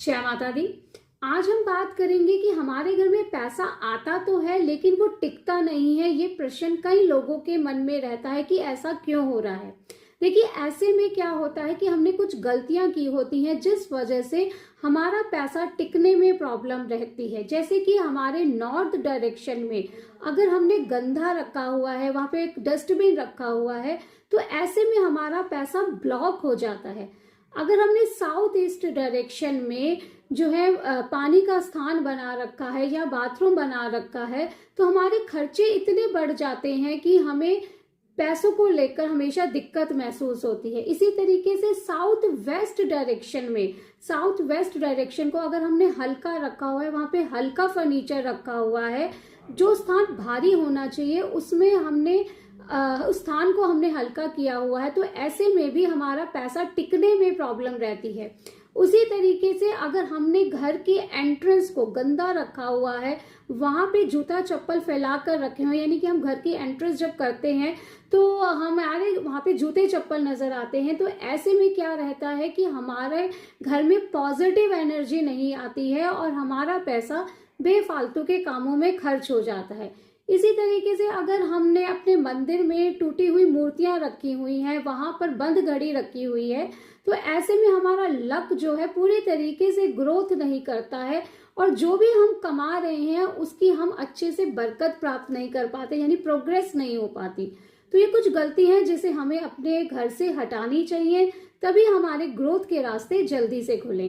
जय माता दी। आज हम बात करेंगे कि हमारे घर में पैसा आता तो है लेकिन वो टिकता नहीं है। ये प्रश्न कई लोगों के मन में रहता है कि ऐसा क्यों हो रहा है। देखिए, ऐसे में क्या होता है कि हमने कुछ गलतियां की होती हैं जिस वजह से हमारा पैसा टिकने में प्रॉब्लम रहती है। जैसे कि हमारे नॉर्थ डायरेक्शन में अगर हमने गंदा रखा हुआ है, वहां पे एक डस्टबिन रखा हुआ है, तो ऐसे में हमारा पैसा ब्लॉक हो जाता है। अगर हमने साउथ ईस्ट डायरेक्शन में जो है पानी का स्थान बना रखा है या बाथरूम बना रखा है, तो हमारे खर्चे इतने बढ़ जाते हैं कि हमें पैसों को लेकर हमेशा दिक्कत महसूस होती है। इसी तरीके से साउथ वेस्ट डायरेक्शन को अगर हमने हल्का रखा हुआ है, वहां पे हल्का फर्नीचर रखा हुआ है, जो स्थान भारी होना चाहिए उसमें हमने उस स्थान को हमने हल्का किया हुआ है, तो ऐसे में भी हमारा पैसा टिकने में प्रॉब्लम रहती है। उसी तरीके से अगर हमने घर के एंट्रेंस को गंदा रखा हुआ है, वहां पे जूता चप्पल फैला कर रखे हुए, यानी कि हम घर की एंट्रेंस जब करते हैं तो हमारे वहां पे जूते चप्पल नजर आते हैं, तो ऐसे में क्या रहता है कि हमारे घर में पॉजिटिव एनर्जी नहीं आती है और हमारा पैसा बेफालतू के कामों में खर्च हो जाता है। इसी तरीके से अगर हमने अपने मंदिर में टूटी हुई मूर्तियां रखी हुई हैं, वहां पर बंद घड़ी रखी हुई है, तो ऐसे में हमारा लक जो है पूरी तरीके से ग्रोथ नहीं करता है और जो भी हम कमा रहे हैं उसकी हम अच्छे से बरकत प्राप्त नहीं कर पाते, यानी प्रोग्रेस नहीं हो पाती। तो ये कुछ गलती है जिसे हमें अपने घर से हटानी चाहिए, तभी हमारे ग्रोथ के रास्ते जल्दी से खुलेंगे।